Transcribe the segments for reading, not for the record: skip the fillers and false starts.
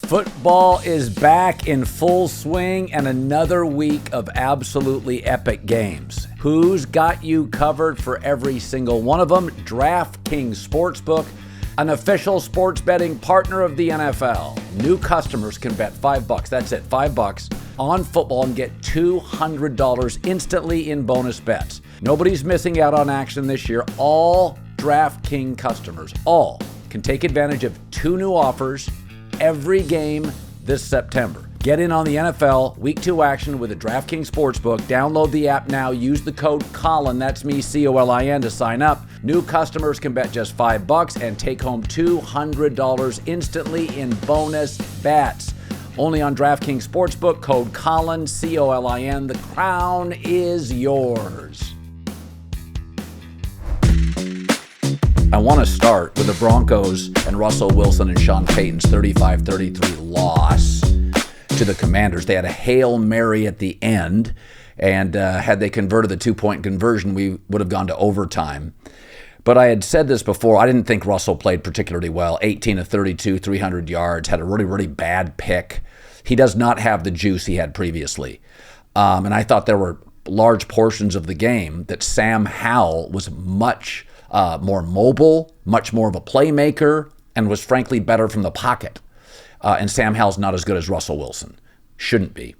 Football is back in full swing and another week of absolutely epic games. Who's got you covered for every single one of them? DraftKings Sportsbook, an official sports betting partner of the NFL. New customers can bet $5, that's it, $5 on football and get $200 instantly in bonus bets. Nobody's missing out on action this year. All DraftKings customers, all, can take advantage of two new offers every game this September. Get in on the NFL Week 2 action with the DraftKings Sportsbook. Download the app now. Use the code Colin, that's me, COLIN, to sign up. New customers can bet just $5 and take home $200 instantly in bonus bets. Only on DraftKings Sportsbook, code Colin, COLIN. The crown is yours. I want to start with the Broncos and Russell Wilson and Sean Payton's 35-33 loss to the Commanders. They had a Hail Mary at the end, and had they converted the two-point conversion, we would have gone to overtime. But I had said this before, I didn't think Russell played particularly well. 18 of 32, 300 yards, had a really, really bad pick. He does not have the juice he had previously. And I thought there were large portions of the game that Sam Howell was much more mobile, much more of a playmaker, and was frankly better from the pocket. And Sam Howell's not as good as Russell Wilson. Shouldn't be.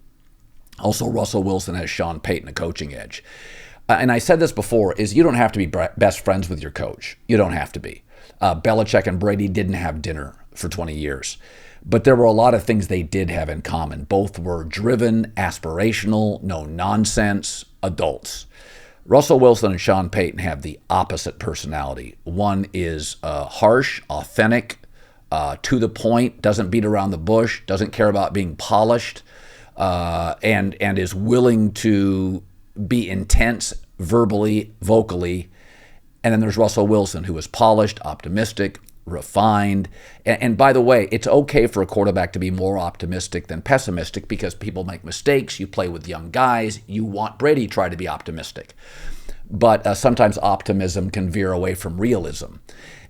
Also, Russell Wilson has Sean Payton a coaching edge. And I said this before, is you don't have to be best friends with your coach. You don't have to be. Belichick and Brady didn't have dinner for 20 years. But there were a lot of things they did have in common. Both were driven, aspirational, no-nonsense adults. Russell Wilson and Sean Payton have the opposite personality. One is harsh, authentic, to the point, doesn't beat around the bush, doesn't care about being polished, and is willing to be intense verbally, vocally. And then there's Russell Wilson, who is polished, optimistic, refined. And by the way, it's okay for a quarterback to be more optimistic than pessimistic because people make mistakes. You play with young guys. You want Brady to try to be optimistic. But sometimes optimism can veer away from realism.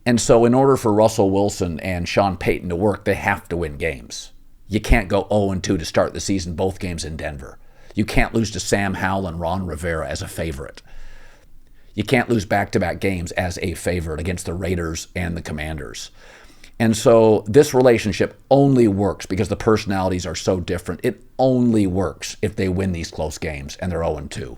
And so in order for Russell Wilson and Sean Payton to work, they have to win games. You can't go 0-2 to start the season, both games in Denver. You can't lose to Sam Howell and Ron Rivera as a favorite. You can't lose back-to-back games as a favorite against the Raiders and the Commanders. And so this relationship only works because the personalities are so different. It only works if they win these close games and they're 0-2.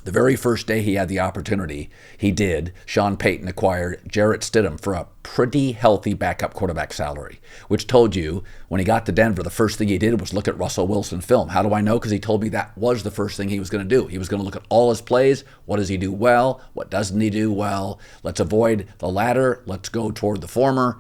The very first day he had the opportunity, he did. Sean Payton acquired Jarrett Stidham for a pretty healthy backup quarterback salary, which told you when he got to Denver, the first thing he did was look at Russell Wilson film. How do I know? Because he told me that was the first thing he was going to do. He was going to look at all his plays. What does he do well? What doesn't he do well? Let's avoid the latter. Let's go toward the former.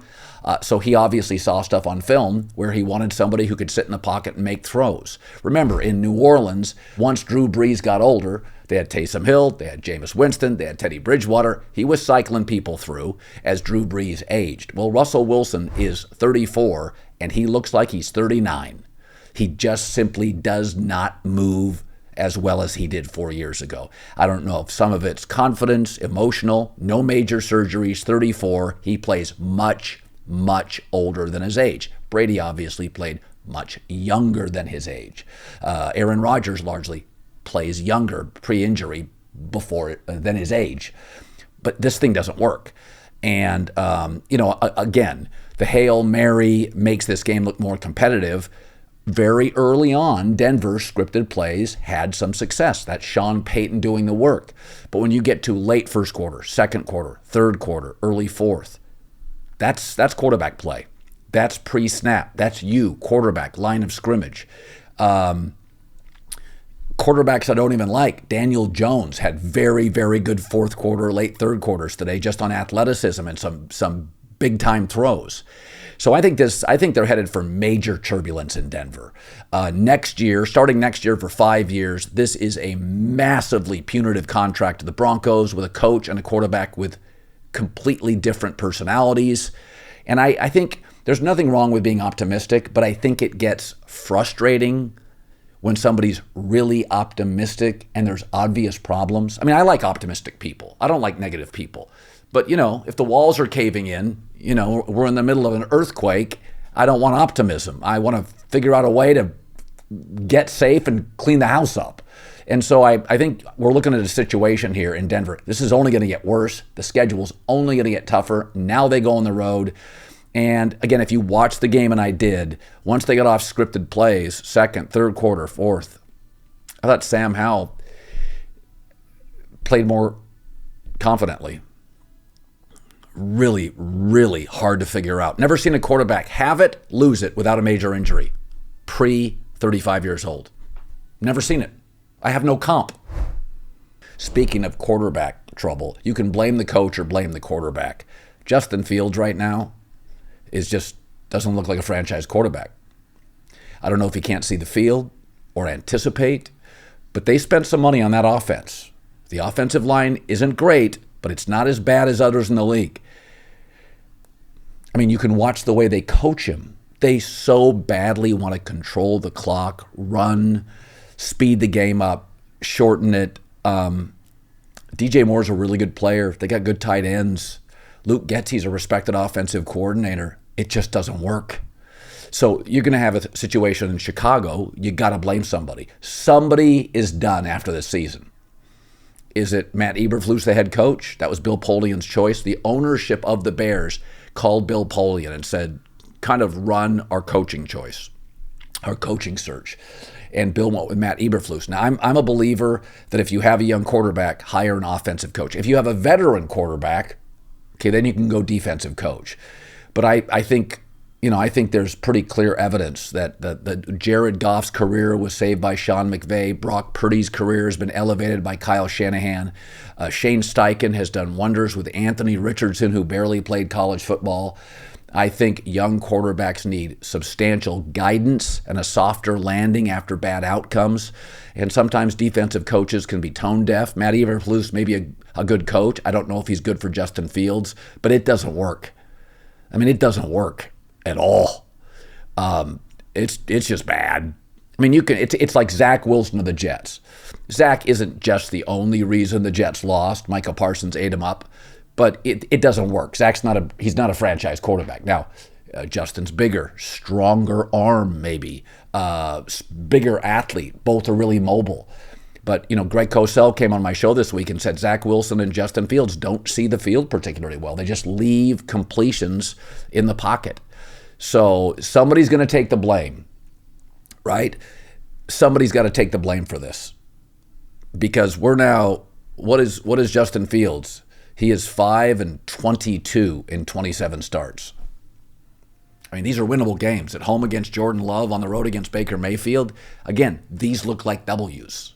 So he obviously saw stuff on film where he wanted somebody who could sit in the pocket and make throws. Remember, in New Orleans, once Drew Brees got older, they had Taysom Hill, they had Jameis Winston, they had Teddy Bridgewater. He was cycling people through as Drew Brees aged. Well, Russell Wilson is 34, and he looks like he's 39. He just simply does not move as well as he did 4 years ago. I don't know if some of it's confidence, emotional, no major surgeries, 34. He plays much older than his age. Brady obviously played much younger than his age. Aaron Rodgers largely plays younger, pre-injury, than his age. But this thing doesn't work. And, again, the Hail Mary makes this game look more competitive. Very early on, Denver's scripted plays had some success. That's Sean Payton doing the work. But when you get to late first quarter, second quarter, third quarter, early fourth, that's quarterback play. That's pre-snap. That's you, quarterback, line of scrimmage. Quarterbacks I don't even like. Daniel Jones had very, very good fourth quarter, late third quarters today just on athleticism and some big-time throws. So I think they're headed for major turbulence in Denver. Starting next year for 5 years, this is a massively punitive contract to the Broncos with a coach and a quarterback with completely different personalities. And I think there's nothing wrong with being optimistic, but I think it gets frustrating when somebody's really optimistic and there's obvious problems. I mean, I like optimistic people. I don't like negative people. But, if the walls are caving in, we're in the middle of an earthquake, I don't want optimism. I want to figure out a way to get safe and clean the house up. And so I think we're looking at a situation here in Denver. This is only going to get worse. The schedule's only going to get tougher. Now they go on the road. And again, if you watch the game, and I did, once they got off scripted plays, second, third quarter, fourth, I thought Sam Howell played more confidently. Really, really hard to figure out. Never seen a quarterback have it, lose it without a major injury. Pre-35 years old. Never seen it. I have no comp. Speaking of quarterback trouble, you can blame the coach or blame the quarterback. Justin Fields right now doesn't look like a franchise quarterback. I don't know if he can't see the field or anticipate, but they spent some money on that offense. The offensive line isn't great, but it's not as bad as others in the league. I mean, you can watch the way they coach him. They so badly want to control the clock, run, speed the game up, shorten it. DJ Moore's a really good player. They got good tight ends. Luke Getzey's a respected offensive coordinator. It just doesn't work. So you're going to have a situation in Chicago. You got to blame somebody. Somebody is done after this season. Is it Matt Eberflus, the head coach? That was Bill Polian's choice. The ownership of the Bears called Bill Polian and said, kind of run our coaching choice, our coaching search. And Bill went with Matt Eberflus. Now, I'm a believer that if you have a young quarterback, hire an offensive coach. If you have a veteran quarterback, okay, then you can go defensive coach. But I think there's pretty clear evidence that Jared Goff's career was saved by Sean McVay. Brock Purdy's career has been elevated by Kyle Shanahan. Shane Steichen has done wonders with Anthony Richardson, who barely played college football. I think young quarterbacks need substantial guidance and a softer landing after bad outcomes. And sometimes defensive coaches can be tone deaf. Matt Eberflus may be a good coach. I don't know if he's good for Justin Fields, but it doesn't work. I mean, it doesn't work at all. It's just bad. I mean, it's like Zach Wilson of the Jets. Zach isn't just the only reason the Jets lost. Micah Parsons ate him up. But it doesn't work. Zach's not a franchise quarterback. Now, Justin's bigger, stronger arm maybe, bigger athlete. Both are really mobile. But, Greg Cosell came on my show this week and said Zach Wilson and Justin Fields don't see the field particularly well. They just leave completions in the pocket. So somebody's going to take the blame, right? Somebody's got to take the blame for this. Because we're now, what is Justin Fields? He is 5-22 in 27 starts. I mean, these are winnable games. At home against Jordan Love, on the road against Baker Mayfield. Again, these look like W's.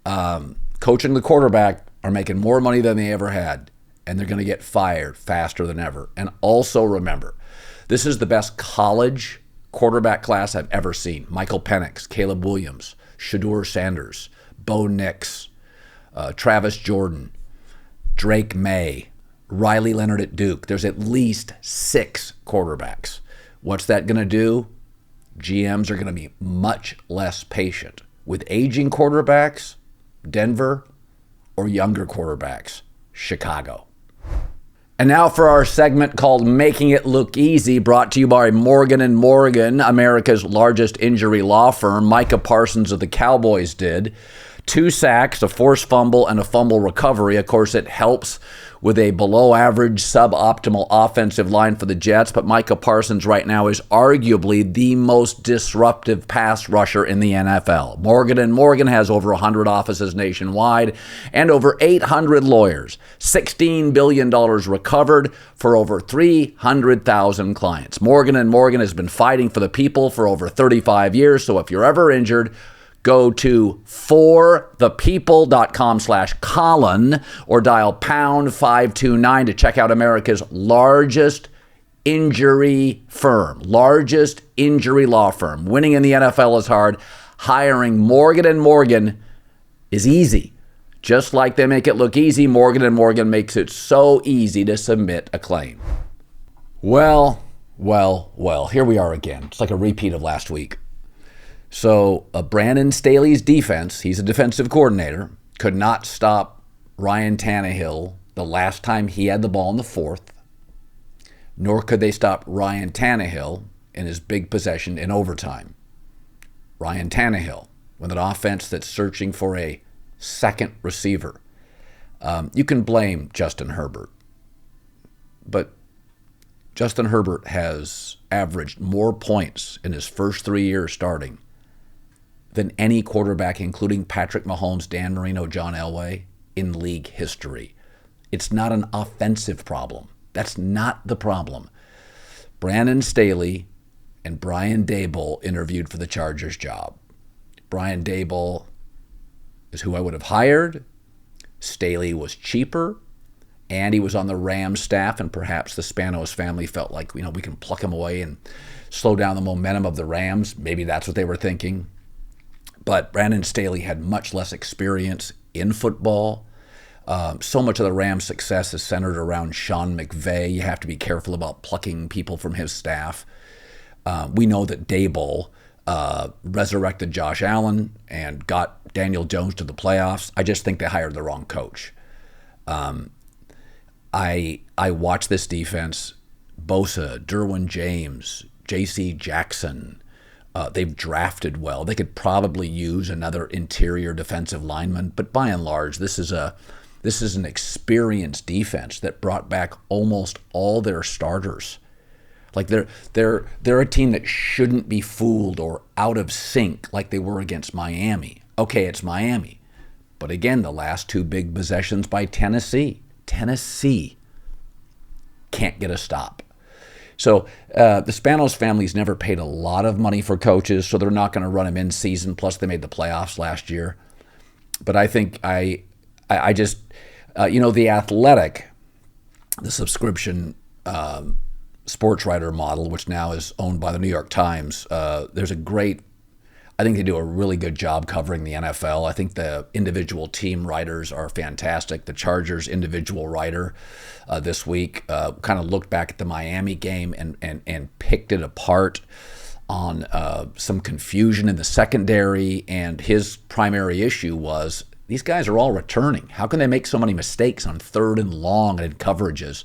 Coaching the quarterback are making more money than they ever had, and they're going to get fired faster than ever. And also remember, this is the best college quarterback class I've ever seen. Michael Penix, Caleb Williams, Shedeur Sanders, Bo Nix, Travis Jordan, Drake May, Riley Leonard at Duke. There's at least 6 quarterbacks. What's that going to do? GMs are going to be much less patient with aging quarterbacks, Denver, or younger quarterbacks, Chicago. And now for our segment called Making It Look Easy, brought to you by Morgan & Morgan, America's largest injury law firm. Micah Parsons of the Cowboys did 2 sacks, a forced fumble, and a fumble recovery. Of course, it helps with a below-average, suboptimal offensive line for the Jets, but Micah Parsons right now is arguably the most disruptive pass rusher in the NFL. Morgan & Morgan has over 100 offices nationwide and over 800 lawyers. $16 billion recovered for over 300,000 clients. Morgan & Morgan has been fighting for the people for over 35 years, so if you're ever injured, go to forthepeople.com/Colin or dial pound 529 to check out America's largest injury firm, largest injury law firm. Winning in the NFL is hard. Hiring Morgan & Morgan is easy. Just like they make it look easy, Morgan & Morgan makes it so easy to submit a claim. Well, here we are again. It's like a repeat of last week. So Brandon Staley's defense, he's a defensive coordinator, could not stop Ryan Tannehill the last time he had the ball in the 4th. nor could they stop Ryan Tannehill in his big possession in overtime. Ryan Tannehill, with an offense that's searching for a second receiver. You can blame Justin Herbert, but Justin Herbert has averaged more points in his first 3 years starting than any quarterback, including Patrick Mahomes, Dan Marino, John Elway, in league history. It's not an offensive problem. That's not the problem. Brandon Staley and Brian Daboll interviewed for the Chargers job. Brian Daboll is who I would have hired. Staley was cheaper, and he was on the Rams staff, and perhaps the Spanos family felt like, we can pluck him away and slow down the momentum of the Rams. Maybe that's what they were thinking. But Brandon Staley had much less experience in football. So much of the Rams' success is centered around Sean McVay. You have to be careful about plucking people from his staff. We know that Daboll resurrected Josh Allen and got Daniel Jones to the playoffs. I just think they hired the wrong coach. I watch this defense. Bosa, Derwin James, J.C. Jackson. They've drafted well. They could probably use another interior defensive lineman, but by and large, this is an experienced defense that brought back almost all their starters. Like they're a team that shouldn't be fooled or out of sync like they were against Miami. Okay, it's Miami. But again, the last two big possessions by Tennessee can't get a stop. So the Spanos family's never paid a lot of money for coaches, so they're not going to run them in season. Plus, they made the playoffs last year. But I think I just, The Athletic, the subscription sports writer model, which now is owned by the New York Times, I think they do a really good job covering the NFL. I think the individual team writers are fantastic. The Chargers individual writer this week kind of looked back at the Miami game and picked it apart on some confusion in the secondary, and his primary issue was these guys are all returning. How can they make so many mistakes on 3rd and long and in coverages?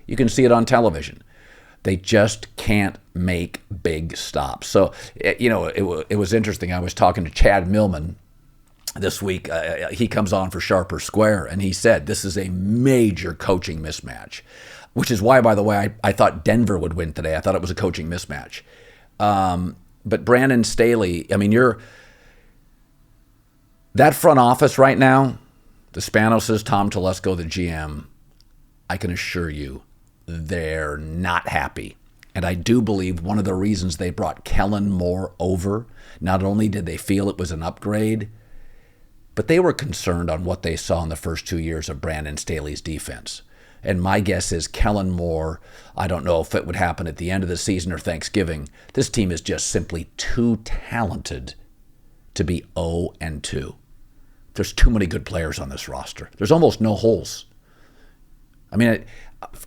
You can see it on television. They just can't make big stops. So, it was interesting. I was talking to Chad Millman this week. He comes on for Sharper Square, and he said this is a major coaching mismatch, which is why, by the way, I thought Denver would win today. I thought it was a coaching mismatch. But Brandon Staley, that front office right now, the Spanos, Tom Telesco, the GM, I can assure you, they're not happy. And I do believe one of the reasons they brought Kellen Moore over, not only did they feel it was an upgrade, but they were concerned on what they saw in the first 2 years of Brandon Staley's defense. And my guess is Kellen Moore, I don't know if it would happen at the end of the season or Thanksgiving. This team is just simply too talented to be 0-2. There's too many good players on this roster. There's almost no holes.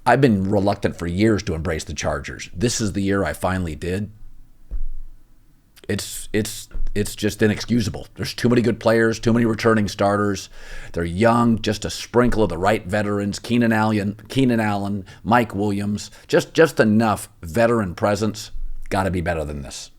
I've been reluctant for years to embrace the Chargers. This is the year I finally did. It's just inexcusable. There's too many good players, too many returning starters. They're young, just a sprinkle of the right veterans. Keenan Allen, Mike Williams, just enough veteran presence. Got to be better than this.